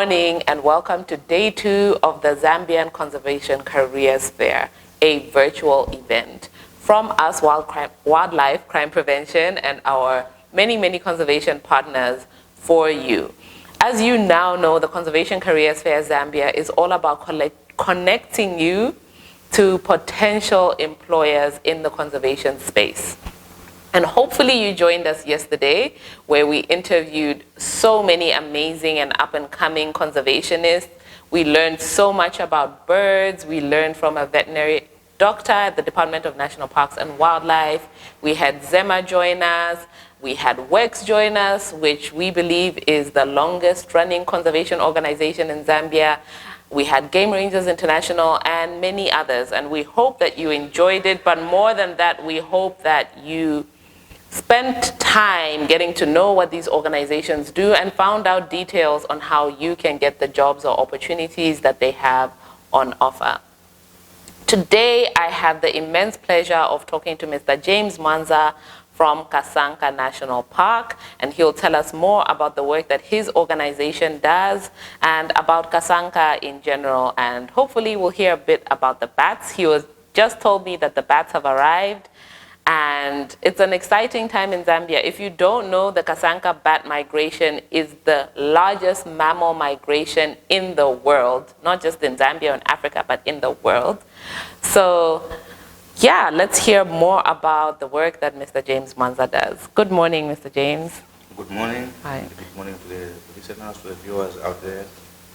morning and welcome to day 2 of the Zambian Conservation Careers Fair, a virtual event from us Wildlife Crime Prevention and our many conservation partners for you. As you now know, the Conservation Careers Fair Zambia is all about connecting you to potential employers in the conservation space. And hopefully you joined us yesterday where we interviewed so many amazing and up-and-coming conservationists. We learned so much about birds. We learned from a veterinary doctor at the Department of National Parks and Wildlife. We had Zema join us. We had WEX join us, which we believe is the longest running conservation organization in Zambia. We had Game Rangers International and many others. And we hope that you enjoyed it. But more than that, we hope that you spent time getting to know what these organizations do and found out details on how you can get the jobs or opportunities that they have on offer. Today, I have the immense pleasure of talking to Mr. James Mwanza from Kasanka National Park, and he'll tell us more about the work that his organization does and about Kasanka in general, and hopefully we'll hear a bit about the bats. He just told me that the bats have arrived, and it's an exciting time in Zambia. If you don't know, the Kasanka bat migration is the largest mammal migration in the world, not just in Zambia and Africa, but in the world. So, yeah, let's hear more about the work that Mr. James Mwanza does. Good morning, Mr. James. Good morning. Hi. Good morning to the listeners, to the viewers out there.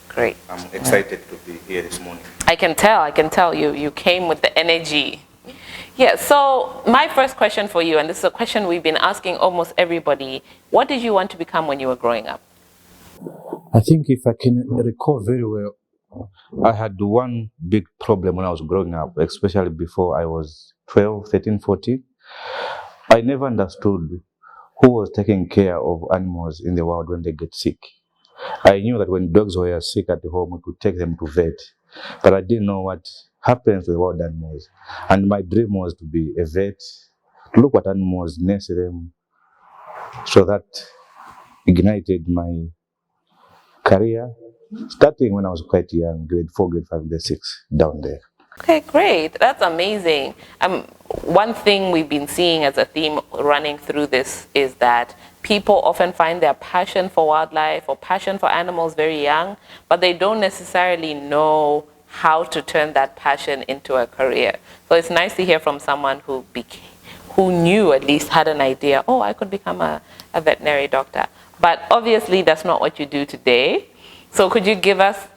Great. I'm excited to be here this morning. I can tell you came with the energy. Yeah, so my first question for you, and this is a question we've been asking almost everybody, what did you want to become when you were growing up? I think if I can recall very well, I had one big problem when I was growing up, especially before I was 12, 13, 14. I never understood who was taking care of animals in the wild when they get sick. I knew that when dogs were sick at home, we could take them to vet, but I didn't know what happens to the wild animals. And my dream was to be a vet, to look at animals, nurse them. So that ignited my career, starting when I was quite young, grade 4, grade 5, grade 6, down there. Okay, great. That's amazing. One thing we've been seeing as a theme running through this is that people often find their passion for wildlife or passion for animals very young, but they don't necessarily know how to turn that passion into a career. So it's nice to hear from someone who knew, at least had an idea, oh, I could become a veterinary doctor. But obviously that's not what you do today. So could you give us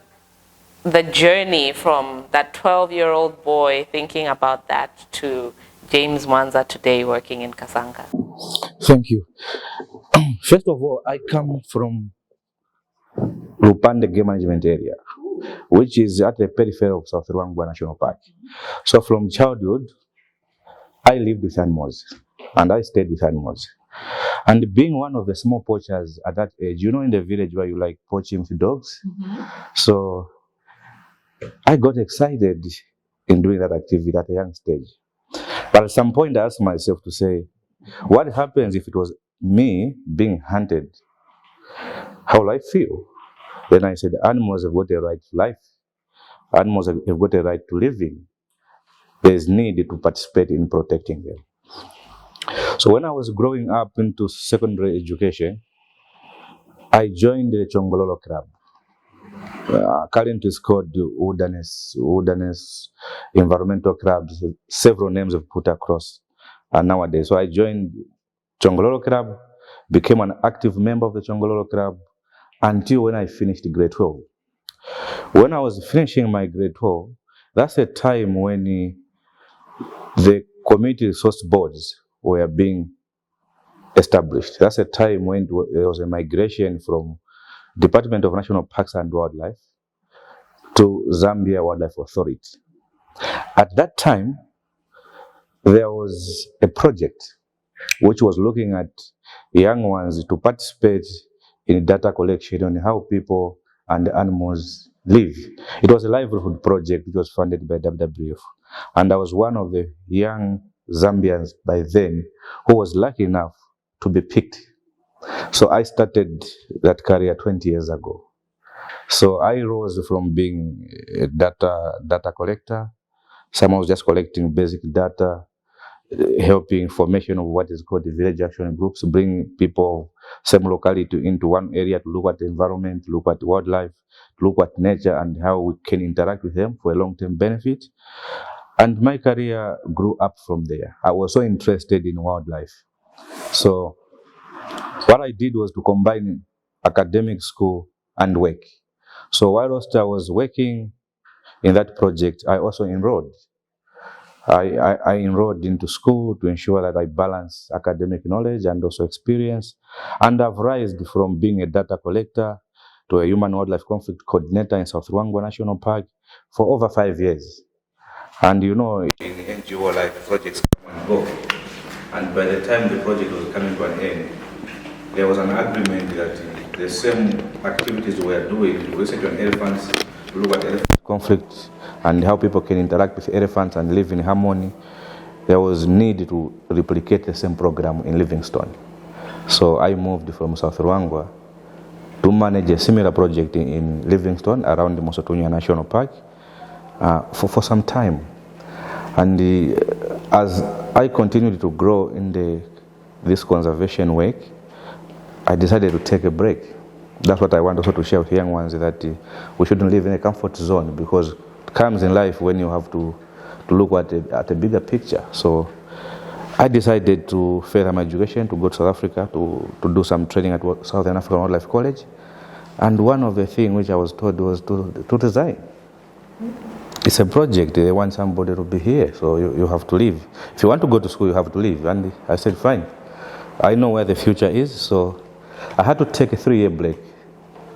the journey from that 12-year-old boy thinking about that to James Mwanza today working in Kasanka? Thank you. First of all, I come from Lupande Game Management Area, which is at the periphery of South Ruangwa National Park. So from childhood, I lived with animals and I stayed with animals. And being one of the small poachers at that age, you know, in the village where you like poaching with dogs. Mm-hmm. So I got excited in doing that activity at a young stage. But at some point I asked myself to say, what happens if it was me being hunted? How will I feel? Then I said, animals have got a right to life. Animals have got a right to living. There is need to participate in protecting them. So when I was growing up into secondary education, I joined the Chongololo Club. Currently it's called Wilderness Environmental Clubs. Several names have put across nowadays. So I joined Chongololo Club, became an active member of the Chongololo Club until when I finished grade 12. When I was finishing my grade 12, that's a time when the community resource boards were being established. That's a time when there was a migration from Department of National Parks and Wildlife to Zambia Wildlife Authority. At that time, there was a project which was looking at young ones to participate in data collection on how people and animals live. It was a livelihood project which was funded by WWF. And I was one of the young Zambians by then who was lucky enough to be picked. So I started that career 20 years ago. So I rose from being a data collector. Someone was just collecting basic data, helping formation of what is called the village action groups, bring people same locality into one area to look at the environment, look at wildlife, look at nature and how we can interact with them for a long-term benefit. And my career grew up from there. I was so interested in wildlife. So what I did was to combine academic school and work. So whilst I was working in that project, I also enrolled. I enrolled into school to ensure that I balance academic knowledge and also experience. And I've risen from being a data collector to a human wildlife conflict coordinator in South Ruangwa National Park for over 5 years. And you know, in NGO life, projects come and go. And by the time the project was coming to an end, there was an agreement that the same activities we were doing, research on elephants, look at elephant conflict and how people can interact with elephants and live in harmony, there was need to replicate the same program in Livingstone. So I moved from South Ruangwa to manage a similar project in Livingstone around the Mosotunya National Park for some time. And as I continued to grow in this conservation work, I decided to take a break. That's what I want also to share with young ones, that we shouldn't live in a comfort zone, because it comes in life when you have to look at a bigger picture. So I decided to further my education, to go to South Africa to do some training at Southern African Wildlife College. And one of the things which I was told was to resign. It's a project, they want somebody to be here, so you have to leave. If you want to go to school, you have to leave. And I said, fine. I know where the future is, so I had to take a 3-year break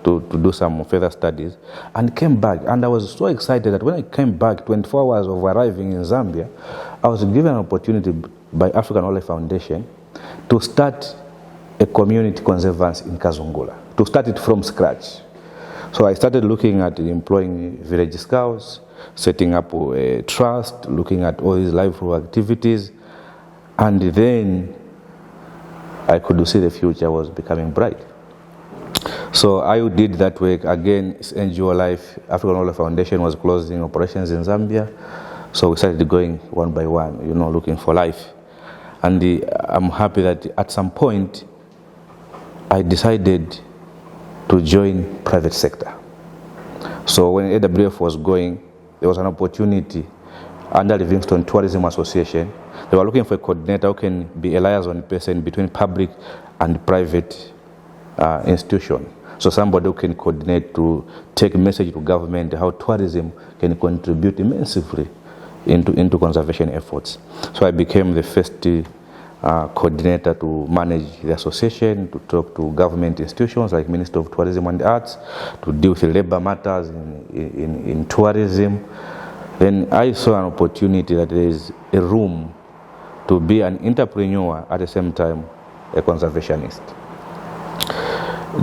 to do some further studies, and came back. And I was so excited that when I came back, 24 hours of arriving in Zambia, I was given an opportunity by African Wildlife Foundation to start a community conservancy in Kazungula, to start it from scratch. So I started looking at employing village scouts, setting up a trust, looking at all these livelihood activities, and then I could see the future was becoming bright. So I did that work. Again, NGO Life, African Wildlife Foundation was closing operations in Zambia. So we started going one by one, looking for life. And I'm happy that at some point, I decided to join private sector. So when AWF was going, there was an opportunity under Livingstone Tourism Association. They were looking for a coordinator who can be a liaison person between public and private institution. So somebody who can coordinate to take a message to government how tourism can contribute immensely into conservation efforts. So I became the first coordinator to manage the association, to talk to government institutions like Ministry of Tourism and Arts, to deal with labor matters in tourism. Then I saw an opportunity that there is a room to be an entrepreneur at the same time a conservationist.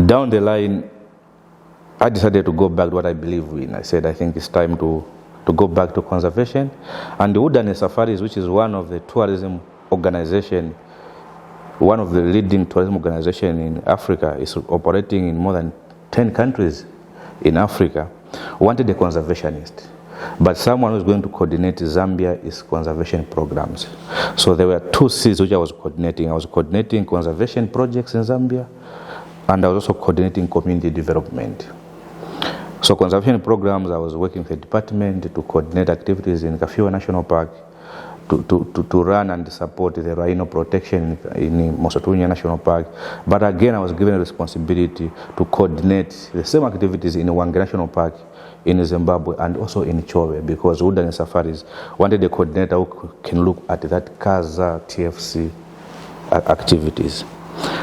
Down the line, I decided to go back to what I believe in. I said, I think it's time to go back to conservation. And the Wilderness Safaris, which is one of the tourism organization, one of the leading tourism organization in Africa, is operating in more than 10 countries in Africa, wanted a conservationist. But someone who's going to coordinate Zambia's conservation programs. So there were 2 seats which I was coordinating. I was coordinating conservation projects in Zambia, and I was also coordinating community development. So conservation programs, I was working with the department to coordinate activities in Kafiwa National Park, to run and support the rhino protection in Mosotunya National Park. But again, I was given a responsibility to coordinate the same activities in Wange National Park in Zimbabwe and also in Chobe, because Wilderness Safaris wanted a coordinator who can look at that CASA TFC activities.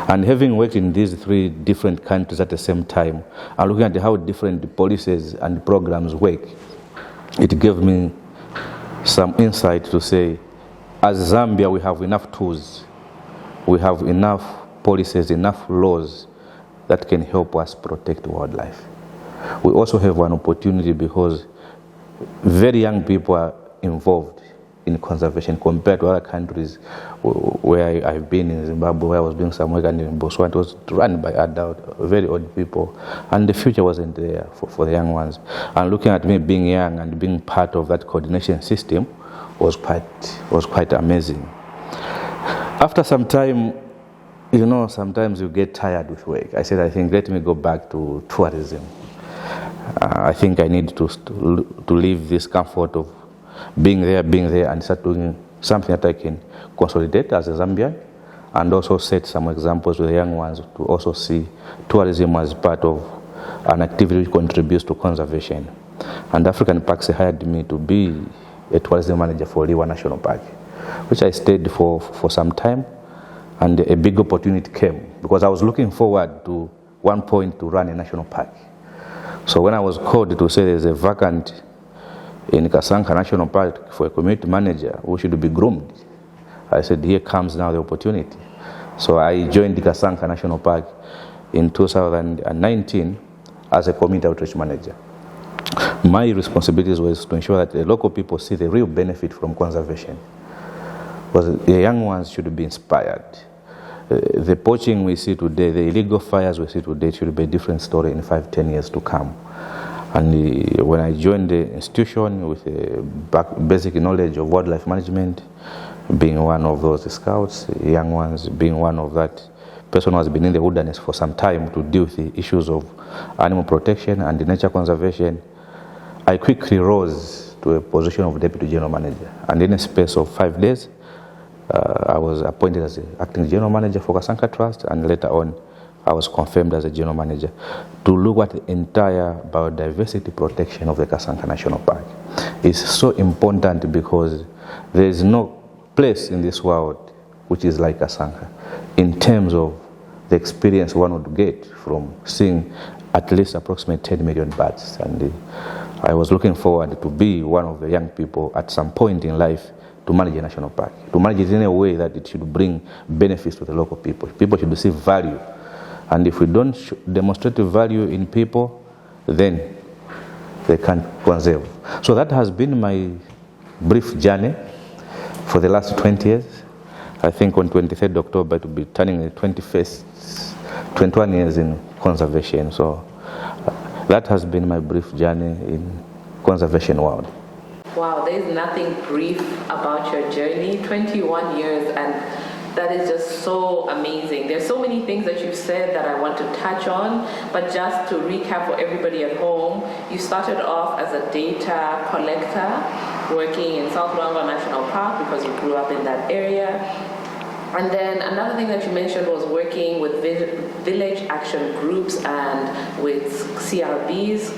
And having worked in these 3 different countries at the same time, and looking at how different policies and programs work, it gave me some insight to say, as Zambia, we have enough tools, we have enough policies, enough laws that can help us protect wildlife. We also have an opportunity because very young people are involved in conservation compared to other countries where I've been in Zimbabwe, where I was doing some work, and in Botswana. It was run by adult, very old people, and the future wasn't there for the young ones. And looking at me being young and being part of that coordination system was quite amazing. After some time, you know, sometimes you get tired with work. I said, I think let me go back to tourism. I think I need to leave this comfort of being there, and start doing something that I can consolidate as a Zambian, and also set some examples with the young ones to also see tourism as part of an activity which contributes to conservation. And African Parks hired me to be a tourism manager for Liwa National Park, which I stayed for some time, and a big opportunity came because I was looking forward to one point to run a national park. So when I was called to say there's a vacant in Kasanka National Park for a community manager who should be groomed, I said, here comes now the opportunity. So I joined the Kasanka National Park in 2019 as a community outreach manager. My responsibilities was to ensure that the local people see the real benefit from conservation, because the young ones should be inspired. The poaching we see today, the illegal fires we see today should be a different story in 5-10 years to come. And when I joined the institution with a basic knowledge of wildlife management, being one of those scouts, young ones, being one of that person who has been in the wilderness for some time to deal with the issues of animal protection and nature conservation, I quickly rose to a position of deputy general manager. And in a space of 5 days, I was appointed as the acting general manager for Kasanka Trust, and later on I was confirmed as a general manager to look at the entire biodiversity protection of the Kasanka National Park. It's so important because there is no place in this world which is like Kasanka in terms of the experience one would get from seeing at least approximately 10 million birds. And I was looking forward to be one of the young people at some point in life to manage a national park, to manage it in a way that it should bring benefits to the local people. People should receive value. And if we don't demonstrate value in people, then they can't conserve. So that has been my brief journey for the last 20 years. I think on 23rd October to be turning the 21 years in conservation. So that has been my brief journey in conservation world. Wow, there's nothing brief about your journey, 21 years, and that is just so amazing. There's so many things that you've said that I want to touch on, but just to recap for everybody at home, you started off as a data collector working in South Mwanza National Park because you grew up in that area. And then another thing that you mentioned was working with village action groups and with CRBs,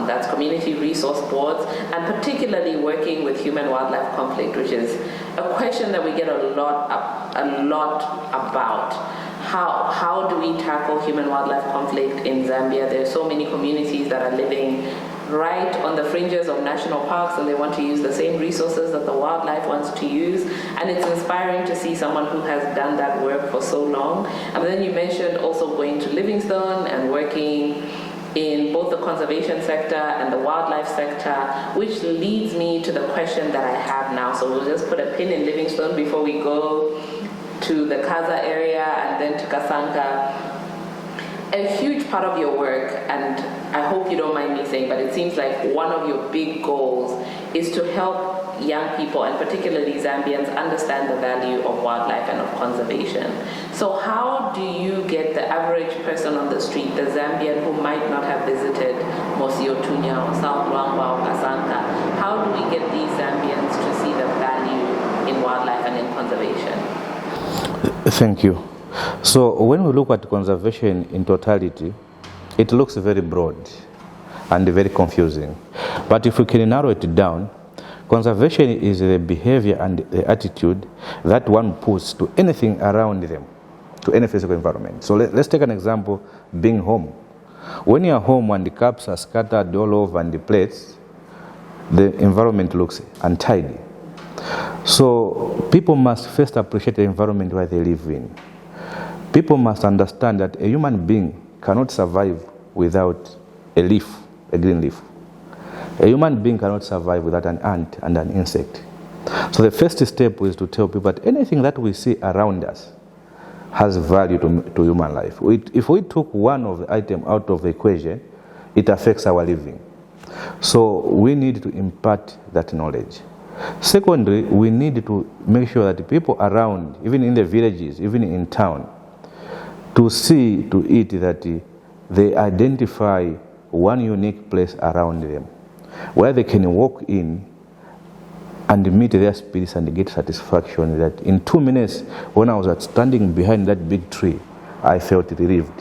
that's community resource boards, and particularly working with human-wildlife conflict, which is a question that we get a lot about. How do we tackle human-wildlife conflict in Zambia? There are so many communities that are living right on the fringes of national parks, and they want to use the same resources that the wildlife wants to use. And it's inspiring to see someone who has done that work for so long. And then you mentioned also going to Livingstone and working in both the conservation sector and the wildlife sector, which leads me to the question that I have now. So we'll just put a pin in Livingstone before we go to the Kaza area and then to Kasanka. A huge part of your work, and I hope you don't mind me saying, but it seems like one of your big goals is to help young people, and particularly Zambians, understand the value of wildlife and of conservation. So how do you get the average person on the street, the Zambian who might not have visited Mosi-otunya or South Luangwa or Kasanka, how do we get these Zambians to see the value in wildlife and in conservation? Thank you. So when we look at conservation in totality, it looks very broad and very confusing. But if we can narrow it down, conservation is the behavior and the attitude that one puts to anything around them, to any physical environment. So let's take an example, being home. When you're home and the cups are scattered all over and the plates, the environment looks untidy. So people must first appreciate the environment where they live in. People must understand that a human being cannot survive without a leaf, a green leaf. A human being cannot survive without an ant and an insect. So the first step is to tell people that anything that we see around us has value to human life. If we took one of the items out of the equation, it affects our living. So we need to impart that knowledge. Secondly, we need to make sure that people around, even in the villages, even in town, to see to it that they identify one unique place around them where they can walk in and meet their spirits and get satisfaction that in 2 minutes when I was standing behind that big tree, I felt relieved.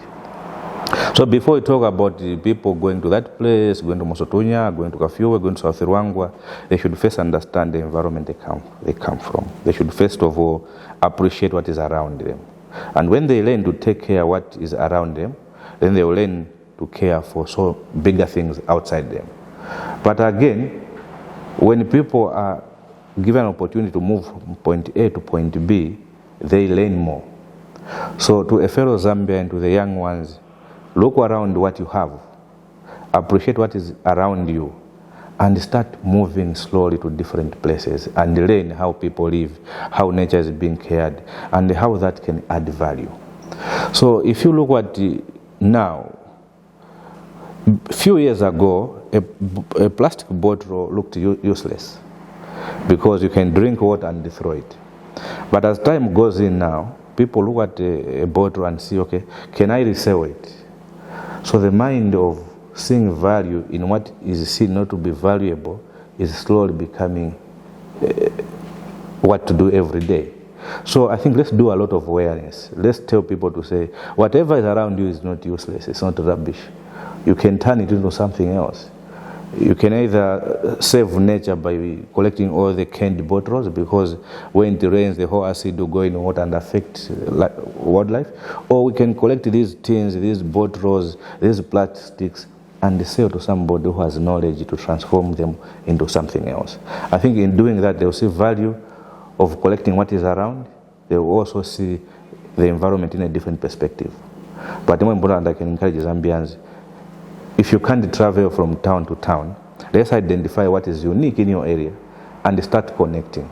So before we talk about the people going to that place, going to Mosotunya, going to Kafue, going to South Rwangwa, they should first understand the environment they come from. They should first of all appreciate what is around them. And when they learn to take care of what is around them, then they will learn to care for so bigger things outside them. But again, when people are given an opportunity to move from point A to point B, they learn more. So to a fellow Zambian, to the young ones, look around what you have, appreciate what is around you, and start moving slowly to different places and learn how people live, how nature is being cared, and how that can add value. So if you look at now, a few years ago, a plastic bottle looked useless because you can drink water and throw it. But as time goes in now, people look at a bottle and see, okay, can I resell it? So the mind of seeing value in what is seen not to be valuable is slowly becoming what to do every day. So I think let's do a lot of awareness. Let's tell people to say, whatever is around you is not useless, it's not rubbish. You can turn it into something else. You can either save nature by collecting all the canned bottles, because when it rains, the whole acid will go in water and affect wildlife. Or we can collect these tins, these bottles, these plastics, and sell to somebody who has knowledge to transform them into something else. I think in doing that, they'll see value of collecting what is around. They'll also see the environment in a different perspective. But more important, I can encourage Zambians, if you can't travel from town to town, let's identify what is unique in your area and start connecting.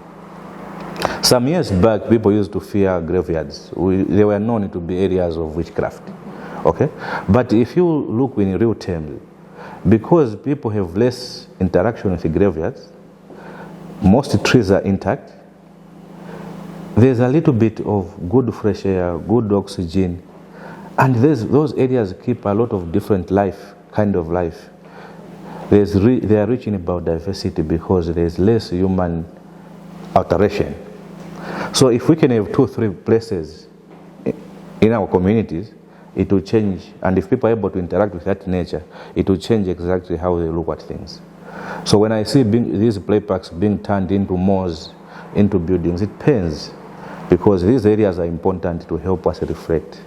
Some years back, people used to fear graveyards. They were known to be areas of witchcraft. Okay? But if you look in real terms, because people have less interaction with the graveyards, most trees are intact, there's a little bit of good fresh air, good oxygen, and those areas keep a lot of different kind of life. They are rich in biodiversity because there's less human alteration. So if we can have 2 or 3 places in our communities, it will change. And if people are able to interact with that nature, it will change exactly how they look at things. So when I see these play parks being turned into malls, into buildings, it pains, because these areas are important to help us reflect.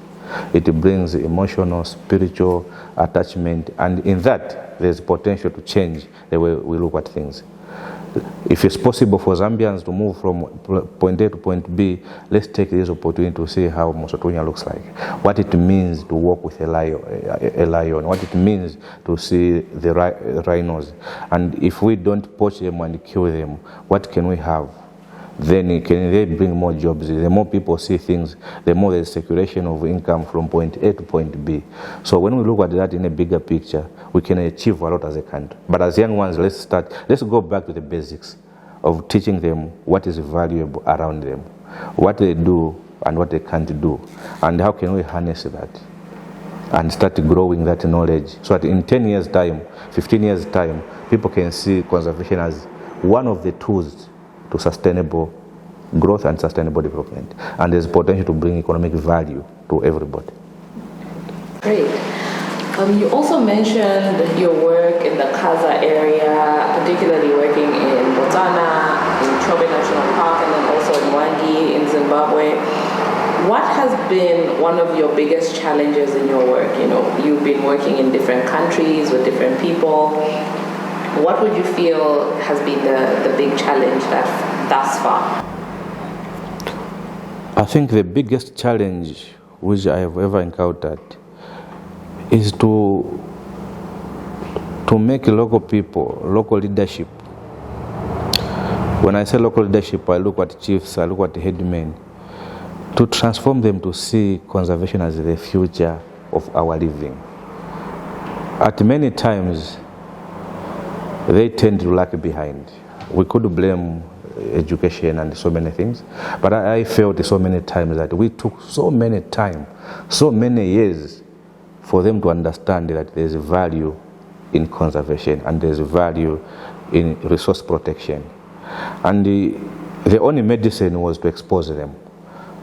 It brings emotional, spiritual attachment, and in that, there's potential to change the way we look at things. If it's possible for Zambians to move from point A to point B, let's take this opportunity to see how Mosotunya looks like, what it means to walk with a lion, what it means to see the rhinos, and if we don't poach them and kill them, what can we have? Then can they bring more jobs? The more people see things, the more there's circulation of income from point A to point B. So when we look at that in a bigger picture, we can achieve a lot as a country. But as young ones, let's go back to the basics of teaching them what is valuable around them, what they do and what they can't do, and how can we harness that and start growing that knowledge so that in 10 years' time, 15 years' time, people can see conservation as one of the tools to sustainable growth and sustainable development. And there's potential to bring economic value to everybody. Great. You also mentioned your work in the Kaza area, particularly working in Botswana, in Chobe National Park, and then also in Mwanza in Zimbabwe. What has been one of your biggest challenges in your work? You know, you've been working in different countries with different people. What would you feel has been the big challenge thus far? I think the biggest challenge which I have ever encountered is to make local people, local leadership, When I say local leadership, I look at chiefs, I look at headmen, to transform them to see conservation as the future of our living. At many times, they tend to lag behind. We could blame education and so many things, but I felt so many times that we took so many years for them to understand that there's a value in conservation and there's a value in resource protection. And the only medicine was to expose them.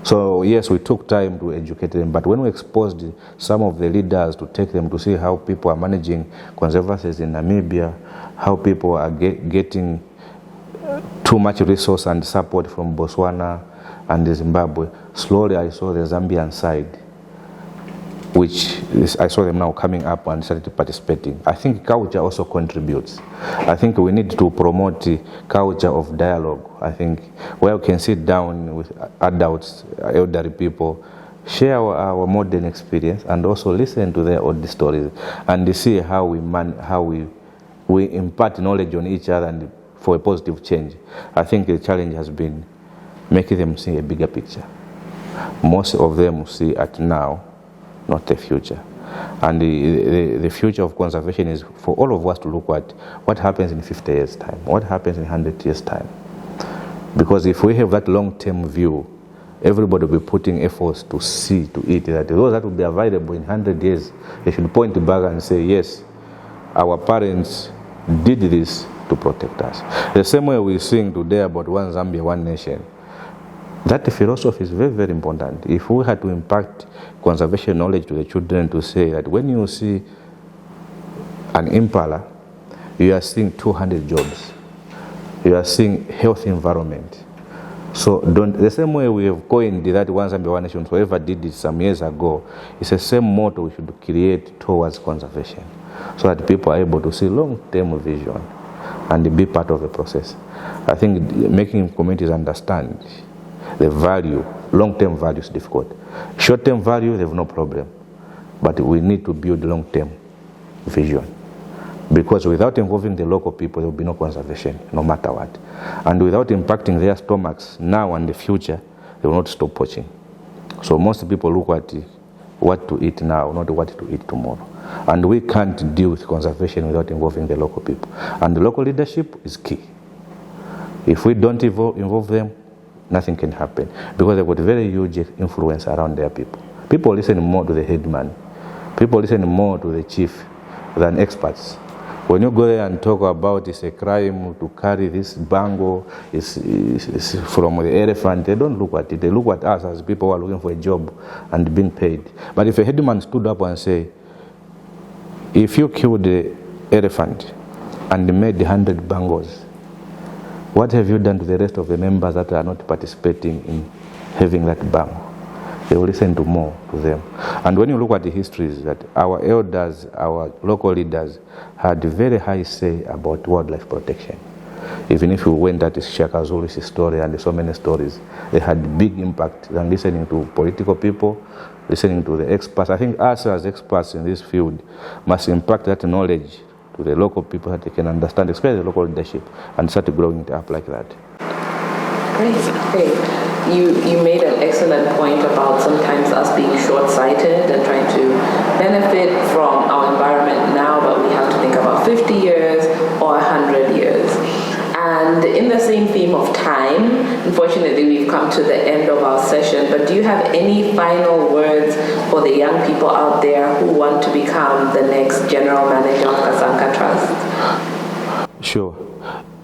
So yes, we took time to educate them, but when we exposed some of the leaders to take them to see how people are managing conservancies in Namibia, how people are getting too much resource and support from Botswana and Zimbabwe, slowly I saw the Zambian side, which I saw them now coming up and started participating. I think culture also contributes. I think we need to promote the culture of dialogue. I think where we can sit down with adults, elderly people, share our modern experience and also listen to their old stories and see how we impart knowledge on each other and for a positive change. I think the challenge has been making them see a bigger picture. Most of them see at now, not the future. And the future of conservation is for all of us to look at what happens in 50 years' time, what happens in 100 years' time. Because if we have that long-term view, everybody will be putting efforts to see, to eat, that those that will be available in 100 years, they should point back and say, yes, our parents did this to protect us. The same way we sing today about one Zambia, one nation, that philosophy is very, very important. If we had to impact conservation knowledge to the children to say that when you see an impala, you are seeing 200 jobs. You are seeing healthy environment. So the same way we have coined that one Zambia, one nation, whoever did it some years ago, it's the same motto we should create towards conservation so that people are able to see long-term vision and be part of the process. I think making communities understand the value, long-term value is difficult. Short-term value, they have no problem. But we need to build long-term vision. Because without involving the local people, there will be no conservation, no matter what. And without impacting their stomachs now and the future, they will not stop poaching. So most people look at what to eat now, not what to eat tomorrow. And we can't deal with conservation without involving the local people. And the local leadership is key. If we don't involve them, nothing can happen, because they've got very huge influence around their people. People listen more to the headman. People listen more to the chief than experts. When you go there and talk about it's a crime to carry this bangle, it's from the elephant, they don't look at it. They look at us as people who are looking for a job and being paid. But if a headman stood up and say, if you killed the elephant and made 100 bangles, what have you done to the rest of the members that are not participating in having that bangle? They will listen to more to them. And when you look at the histories, that our elders, our local leaders had very high say about wildlife protection. Even if you went at Shaka Zulu's story and so many stories, they had big impact than listening to political people, listening to the experts. I think us as experts in this field must impact that knowledge to the local people that they can understand, especially the local leadership, and start growing it up like that. Great. You made an excellent point about sometimes us being short-sighted and trying to benefit from our environment now, but we have to think about 50 years or 100 years. And in the same theme of time, unfortunately we've come to the end of our session, but do you have any final words for the young people out there who want to become the next general manager of Kasanka Trust? Sure.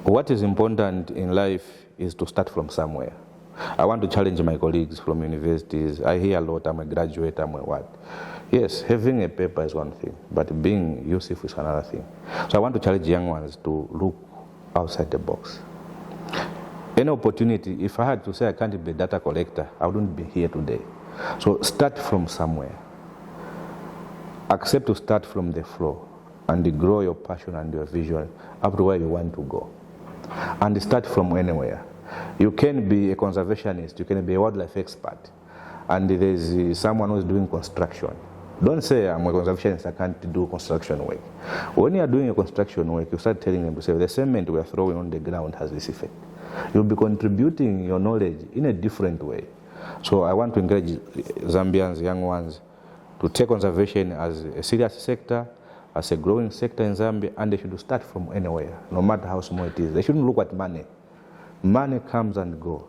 What is important in life is to start from somewhere. I want to challenge my colleagues from universities. I hear a lot, I'm a graduate, I'm a what. Yes, having a paper is one thing, but being useful is another thing. So I want to challenge young ones to look outside the box. Any opportunity, if I had to say I can't be a data collector, I wouldn't be here today. So start from somewhere. Accept to start from the floor and grow your passion and your vision up to where you want to go. And start from anywhere. You can be a conservationist, you can be a wildlife expert, and there's someone who's doing construction. Don't say, I'm a conservationist, I can't do construction work. When you are doing a construction work, you start telling them to say, the cement we are throwing on the ground has this effect. You'll be contributing your knowledge in a different way. So I want to encourage Zambians, young ones, to take conservation as a serious sector, as a growing sector in Zambia, and they should start from anywhere, no matter how small it is. They shouldn't look at money. Money comes and goes.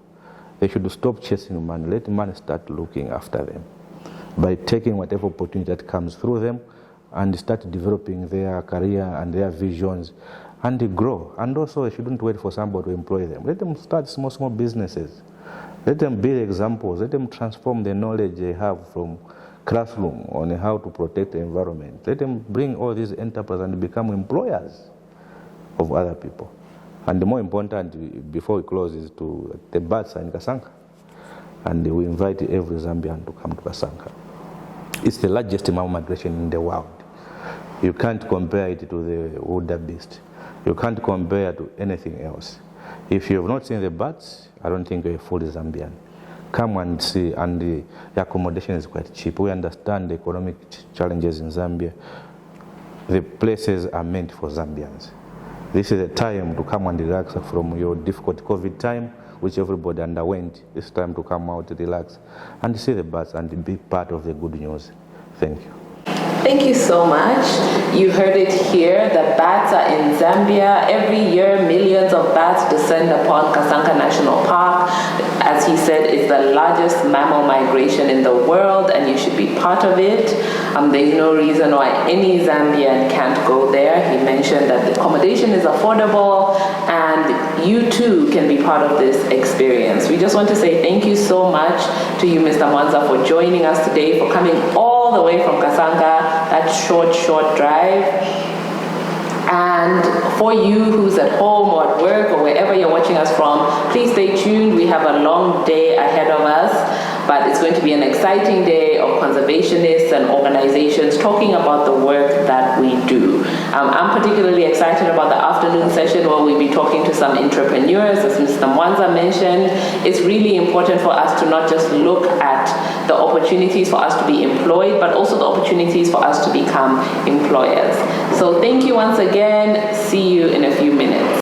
They should stop chasing money. Let money start looking after them by taking whatever opportunity that comes through them and start developing their career and their visions and they grow. And also, they shouldn't wait for somebody to employ them. Let them start small businesses. Let them be examples. Let them transform the knowledge they have from classroom on how to protect the environment. Let them bring all these enterprises and become employers of other people. And the more important, before we close, is to the bats in Kasanka. And we invite every Zambian to come to Kasanka. It's the largest mammal migration in the world. You can't compare it to the wildebeest. You can't compare to anything else. If you have not seen the bats, I don't think you're a fully Zambian. Come and see, and the accommodation is quite cheap. We understand the economic challenges in Zambia. The places are meant for Zambians. This is a time to come and relax from your difficult COVID time, which everybody underwent. It's time to come out, relax, and see the bats and be part of the good news. Thank you. Thank you so much. You heard it here. The bats are in Zambia. Every year, millions of bats descend upon Kasanka National Park. As he said, it's the largest mammal migration in the world, and you should be part of it. There's no reason why any Zambian can't go there. He mentioned that the accommodation is affordable, and you too can be part of this experience. We just want to say thank you so much to you, Mr. Mwanza, for joining us today, for coming all the way from Kasanka, that short drive. And for you who's at home or at work or wherever you're watching us from, please stay tuned. We have a long day ahead of us, but it's going to be an exciting day of conservationists and organizations talking about the work that we do. I'm particularly excited about the afternoon session where we'll be talking to some entrepreneurs. As Mr. Mwanza mentioned, it's really important for us to not just look at the opportunities for us to be employed, but also the opportunities for us to become employers. So thank you once again. See you in a few minutes.